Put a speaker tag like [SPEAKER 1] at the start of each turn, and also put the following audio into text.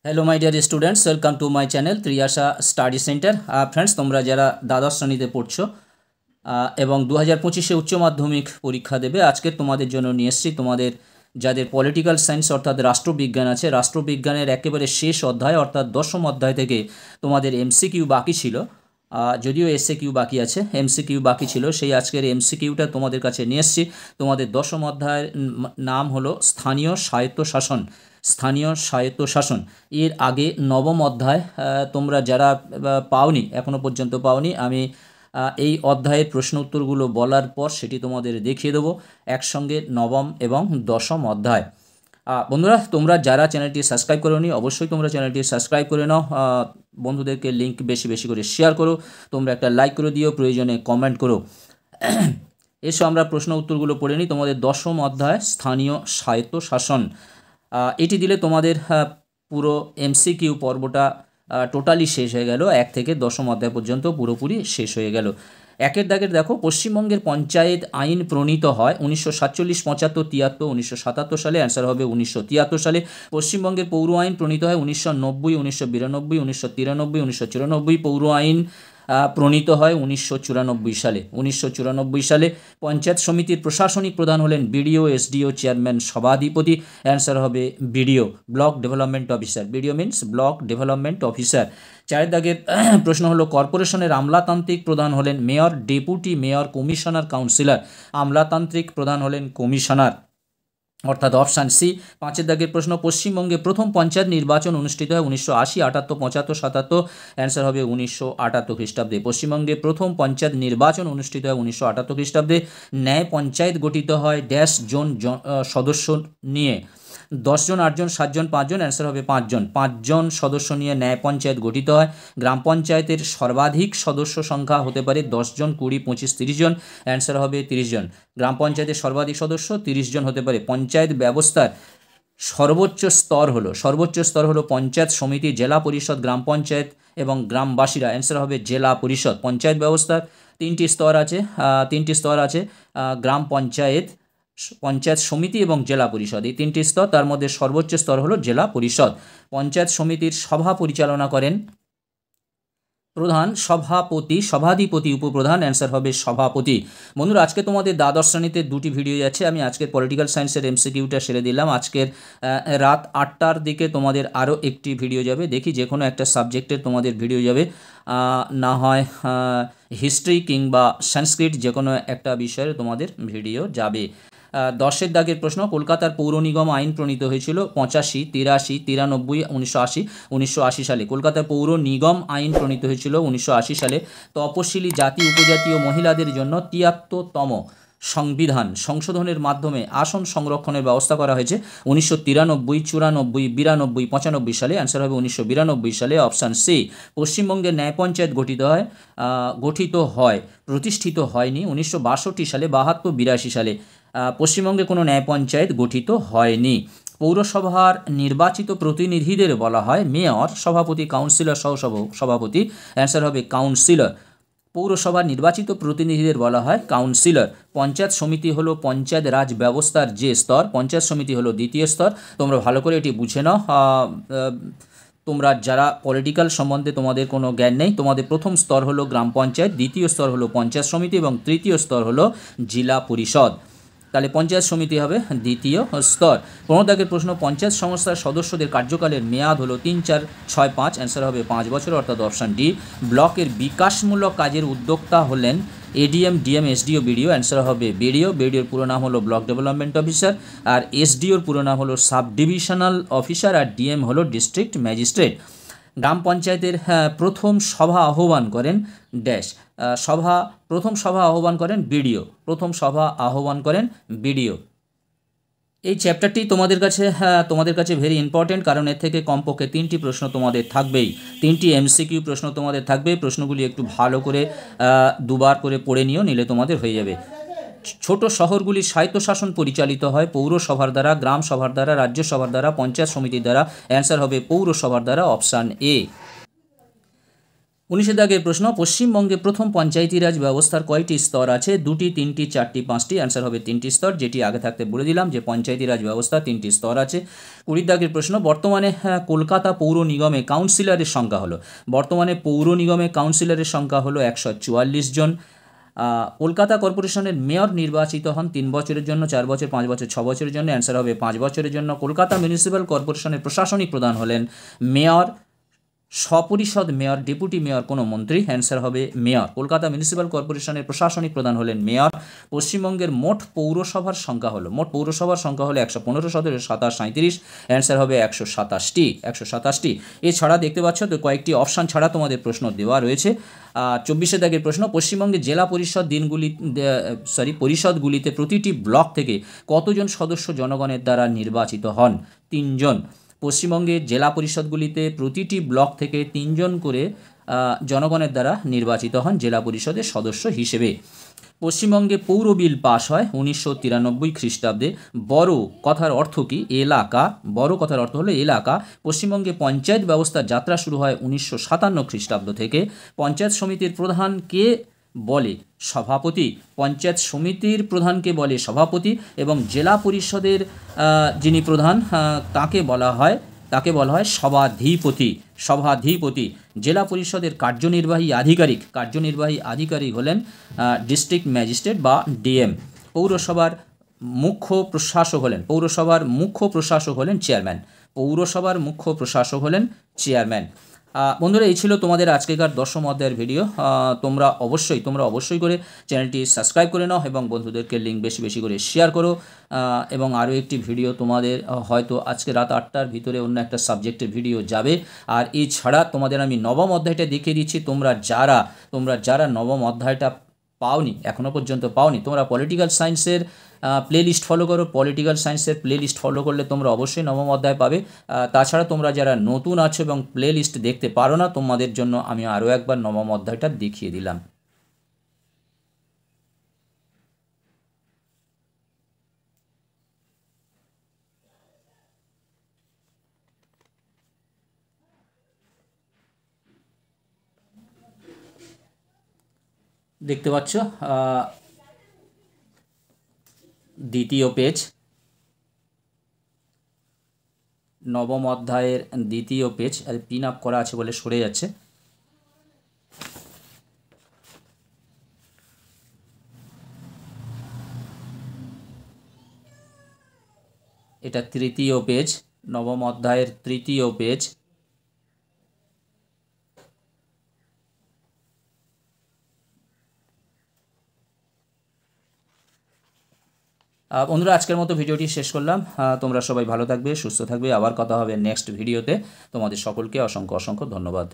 [SPEAKER 1] Hello my dear students, welcome to my channel Triyasha study centre. Friends, তোমরা যারা দ্বাদশ শ্রেণীতে পড়ছো এবং 2025-এ উচ্চ মাধ্যমিক পরীক্ষা দেবে, আজকে তোমাদের জন্য নিয়ে এসেছি তোমাদের যাদের পলিটিক্যাল সায়েন্স অর্থাৎ রাষ্ট্রবিজ্ঞান আছে, রাষ্ট্রবিজ্ঞানের একেবারে শেষ অধ্যায় অর্থাৎ 10ম অধ্যায় থেকে তোমাদের এমসিকিউ বাকি ছিল। যদিও এসএ কিউ বাকি আছে, এমসিকিউ বাকি ছিল। সেই আজকের এমসিকিউটা তোমাদের কাছে নিয়ে এসেছি। তোমাদের 10ম অধ্যায়ের নাম হলো স্থানীয় স্বায়ত্তশাসন। স্থানীয় স্বায়ত্তশাসন এর আগে 9ম অধ্যায় তোমরা যারা পাওনি, এখনও পর্যন্ত পাওনি, আমি এই অধ্যায়ের প্রশ্ন উত্তরগুলো বলার পর সেটি তোমাদের দেখিয়ে দেবো একসঙ্গে 9ম এবং 10ম অধ্যায়। বন্ধুরা, তোমরা যারা চ্যানেলটি সাবস্ক্রাইব করোনি অবশ্যই তোমরা চ্যানেলটি সাবস্ক্রাইব করে নাও। বন্ধুদেরকে লিঙ্ক বেশি বেশি করে শেয়ার করো, তোমরা একটা লাইক করে দিও, প্রয়োজনে কমেন্ট করো। এসো আমরা প্রশ্ন উত্তরগুলো পড়ে নিই। তোমাদের 10ম অধ্যায় স্থানীয় স্বায়ত্তশাসন, এটি দিলে তোমাদের পুরো এমসিকিউ পর্বটা টোটালি শেষ হয়ে গেল। 1 থেকে 10ম অধ্যায় পর্যন্ত পুরোপুরি শেষ হয়ে গেল। একের দাগের দেখো, পশ্চিমবঙ্গের পঞ্চায়েত আইন প্রণীত হয় 1947, 75, 73, 1977 সালে। অ্যান্সার হবে 1973 সালে। পশ্চিমবঙ্গের পৌর আইন প্রণীত হয় 1990, 1992, 1993, 1994। পৌর আইন প্রণীত হয় 1994 সালে। 1994 সালে পঞ্চায়েত সমিতির প্রশাসনিক প্রধান হলেন বিডিও, এসডিও, চেয়ারম্যান, সভাধিপতি। অ্যান্সার হবে BDO, block development officer. BDO means block development officer. 4 দাগের প্রশ্ন হলো, কর্পোরেশনের আমলাতান্ত্রিক প্রধান হলেন mayor, deputy mayor, commissioner, councillor. আমলাতান্ত্রিক প্রধান হলেন কমিশনার, অর্থাৎ অপশান সি। 5 দাগের প্রশ্ন, পশ্চিমবঙ্গে প্রথম পঞ্চায়েত নির্বাচন অনুষ্ঠিত হয় 1980, 78, 75, 77। অ্যান্সার হবে 1978 খ্রিস্টাব্দে। পশ্চিমবঙ্গে প্রথম পঞ্চায়েত নির্বাচন অনুষ্ঠিত হয় 1978 খ্রিস্টাব্দে। ন্যায় পঞ্চায়েত গঠিত হয় ড্যাশ জন সদস্য নিয়ে। 10 জন, 8 জন, 7 জন, 5 জন। অ্যান্সার হবে 5 জন। 5 জন সদস্য নিয়ে ন্যায় পঞ্চায়েত গঠিত হয়। গ্রাম পঞ্চায়েতের সর্বাধিক সদস্য সংখ্যা হতে পারে 10 জন, 20, 25, 30 জন। অ্যান্সার হবে 30 জন। গ্রাম পঞ্চায়েতের সর্বাধিক সদস্য 30 জন হতে পারে। পঞ্চায়েত ব্যবস্থার সর্বোচ্চ স্তর হলো পঞ্চায়েত সমিতি, জেলা পরিষদ, গ্রাম পঞ্চায়েত এবং গ্রামবাসীরা। অ্যান্সার হবে জেলা পরিষদ। পঞ্চায়েত ব্যবস্থার 3টি স্তর আছে, গ্রাম পঞ্চায়েত, পঞ্চায়েত সমিতি এবং জেলা পরিষদ, এই 3টি স্তর। তার মধ্যে সর্বোচ্চ স্তর হলো জেলা পরিষদ। পঞ্চায়েত সমিতির সভা পরিচালনা করেন প্রধান, সভাপতি, সভাধিপতি, উপপ্রধান। অ্যান্সার হবে সভাপতি। বন্ধুরা, আজকে তোমাদের দ্বাদশ শ্রেণীতে 2টি ভিডিও যাচ্ছে। আমি আজকের পলিটিক্যাল সায়েন্সের এমসিকিউটা সেরে দিলাম। আজকের রাত 8টার দিকে তোমাদের আরও একটি ভিডিও যাবে। দেখি যে কোনো একটা সাবজেক্টের তোমাদের ভিডিও যাবে, না হয় হিস্ট্রি কিংবা সংস্কৃত, যে কোনো একটা বিষয়ের তোমাদের ভিডিও যাবে। 10 দাগের প্রশ্ন, কলকাতার পৌর নিগম আইন প্রণীত হয়েছিল 85, 83, 93, 1980, 1980 সালে। কলকাতার পৌর নিগম আইন প্রণীত হয়েছিল 1980 সালে। তপশিলি জাতি, উপজাতি ও মহিলাদের জন্য 73তম সংবিধান সংশোধনের মাধ্যমে আসন সংরক্ষণের ব্যবস্থা করা হয়েছে 1993, 94, 92, 95 সালে। অ্যান্সার হবে 1992 সালে, অপশান সি। পশ্চিমবঙ্গের ন্যায় পঞ্চায়েত গঠিত হয়, প্রতিষ্ঠিত হয়নি 1962 সালে, 72, 82 সালে। পশ্চিমবঙ্গে কোনো ন্যায় পঞ্চায়েত গঠিত হয়নি। পৌরসভার নির্বাচিত প্রতিনিধিদের বলা হয় মেয়র, সভাপতি, কাউন্সিলর, সভাপতি। অ্যান্সার হবে কাউন্সিলর। পৌরসভার নির্বাচিত প্রতিনিধিদের বলা হয় কাউন্সিলর। পঞ্চায়েত সমিতি হলো পঞ্চায়েত রাজ ব্যবস্থার যে স্তর, পঞ্চায়েত সমিতি হলো দ্বিতীয় স্তর। তোমরা ভালো করে এটি বুঝে নাও। তোমরা যারা পলিটিক্যাল সম্বন্ধে তোমাদের কোনো জ্ঞান নেই, তোমাদের প্রথম স্তর হলো গ্রাম পঞ্চায়েত, দ্বিতীয় স্তর হলো পঞ্চায়েত সমিতি এবং তৃতীয় স্তর হলো জেলা পরিষদ। তাহলে পঞ্চায়েত সমিতি হবে দ্বিতীয় স্তর। 15 দাগের প্রশ্ন, পঞ্চায়েত সংস্থার সদস্যদের কার্যকালের মেয়াদ হলো 3, 4, 6, 5। অ্যান্সার হবে 5 বছর, অর্থাৎ অপশান ডি। ব্লকের বিকাশমূলক কাজের উদ্যোক্তা হলেন ADM, DM, SDO, BDO. Answer হবে বিডিও। বিডিওর পুরো নাম হলো ব্লক ডেভেলপমেন্ট অফিসার, আর এসডিওর পুরো নাম হলো সাব ডিভিশনাল অফিসার, আর ডিএম হলো ডিস্ট্রিক্ট ম্যাজিস্ট্রেট। গ্রাম পঞ্চায়েতের প্রথম সভা আহ্বান করেন ড্যাশ, প্রথম সভা আহ্বান করেন বিডিও, প্রথম সভা আহ্বান করেন বিডিও। এই চ্যাপ্টারটি তোমাদের কাছে ভেরি ইম্পর্টেন্ট, কারণ এর থেকে কমপক্ষে 3টি প্রশ্ন তোমাদের থাকবেই, 3টি এমসিকিউ প্রশ্ন তোমাদের থাকবে। প্রশ্নগুলি একটু ভালো করে দুবার করে পড়ে নিলে তোমাদের হয়ে যাবে। ছোট শহরগুলির স্বায়ত্তশাসন পরিচালিত হয় পৌরসভার দ্বারা, গ্রাম সভার দ্বারা, রাজ্য সভার দ্বারা, পঞ্চায়েত সমিতির দ্বারা। অ্যান্সার হবে পৌরসভার দ্বারা, অপশান এ। 19 দাগের প্রশ্ন, পশ্চিমবঙ্গে প্রথম পঞ্চায়েতি রাজ ব্যবস্থার কয়টি স্তর আছে? 2টি, 3টি, 4টি, 5টি? অ্যান্সার হবে 3টি স্তর, যেটি আগে থাকতে বলে দিলাম যে পঞ্চায়েতি রাজ ব্যবস্থা 3টি স্তর আছে। 20 দাগের প্রশ্ন, বর্তমানে কলকাতা পৌর নিগমে কাউন্সিলরের সংখ্যা হলো? বর্তমানে পৌর নিগমে কাউন্সিলরের সংখ্যা হলো 144 জন। কলকাতা কর্পোরেশনের মেয়র নির্বাচিত হন 3 বছরের জন্য, 4 বছর, 5 বছর, 6 বছরের জন্য? অ্যান্সার হবে 5 বছরের জন্য। কলকাতা মিউনিসিপ্যাল কর্পোরেশনের প্রশাসনিক প্রধান হলেন মেয়র, স্বপরিষদ মেয়র, ডেপুটি মেয়র কোনো মন্ত্রী? অ্যান্সার হবে মেয়র। কলকাতা মিউনিসিপ্যাল কর্পোরেশনের প্রশাসনিক প্রধান হলেন মেয়র। পশ্চিমবঙ্গের মোট পৌরসভার সংখ্যা হলো 115, 17, 27, 37। অ্যান্সার হবে 127টি। এছাড়া দেখতে পাচ্ছ তো কয়েকটি অপশান ছাড়া তোমাদের প্রশ্ন দেওয়া রয়েছে। 24 দাগের প্রশ্ন, পশ্চিমবঙ্গে জেলা পরিষদগুলিতে প্রতিটি ব্লক থেকে কতজন সদস্য জনগণের দ্বারা নির্বাচিত হন? 3 জন। পশ্চিমবঙ্গের জেলা পরিষদগুলিতে প্রতিটি ব্লক থেকে 3 জন করে জনগণের দ্বারা নির্বাচিত হন জেলা পরিষদের সদস্য হিসেবে। পশ্চিমবঙ্গে পৌর বিল পাশ হয় 1993 খ্রিস্টাব্দে। বড় কথার অর্থ কি? এলাকা। বড় কথার অর্থ হলো এলাকা। পশ্চিমবঙ্গে পঞ্চায়েত ব্যবস্থার যাত্রা শুরু হয় 1957 খ্রিস্টাব্দ থেকে। পঞ্চায়েত সমিতির প্রধান কে বলে? সভাপতি। পঞ্চায়েত সমিতির প্রধানকে বলে সভাপতি, এবং জেলা পরিষদের যিনি প্রধান তাকে বলা হয় সভাধিপতি। জেলা পরিষদের কার্যনির্বাহী আধিকারিক হলেন ডিস্ট্রিক্ট ম্যাজিস্ট্রেট বা ডিএম। পৌরসভার মুখ্য প্রশাসক হলেন চেয়ারম্যান। বন্ধুরা, এই ছিল তোমাদের আজকেকার 10ম অধ্যায়ের ভিডিও। তোমরা অবশ্যই করে চ্যানেলটি সাবস্ক্রাইব করে নাও এবং বন্ধুদেরকে লিঙ্ক বেশি করে শেয়ার করো। এবং আরও একটি ভিডিও তোমাদের হয়তো আজকে রাত 8টার ভিতরে অন্য একটা সাবজেক্টের ভিডিও যাবে। আর এছাড়া তোমাদের আমি নবম অধ্যায়টা দেখিয়ে দিচ্ছি। তোমরা যারা নবম অধ্যায়টা এখনও পর্যন্ত পাওনি, তোমরা পলিটিক্যাল সায়েন্সের প্লেলিস্ট ফলো করো। পলিটিক্যাল সায়েন্সের প্লেলিস্ট ফলো করলে তোমরা অবশ্যই নবম অধ্যায় পাবে। তাছাড়া তোমরা যারা নতুন আছো এবং প্লেলিস্ট দেখতে পারো না, তোমাদের জন্য আমি আরও একবার নবম অধ্যায়টা দেখিয়ে দিলাম। দেখতে পাচ্ছ দ্বিতীয় পেজ, নবম অধ্যায়ের দ্বিতীয় পেজ। পিন আপ করা আছে বলে সরে যাচ্ছে। এটা তৃতীয় পেজ, নবম অধ্যায়ের তৃতীয় পেজ। বন্ধুরা, আজকের মতো ভিডিওটি শেষ করলাম। তোমরা সবাই ভালো থাকবে, সুস্থ থাকবে। আবার কথা হবে নেক্সট ভিডিওতে। তোমাদের সকলকে অসংখ্য ধন্যবাদ।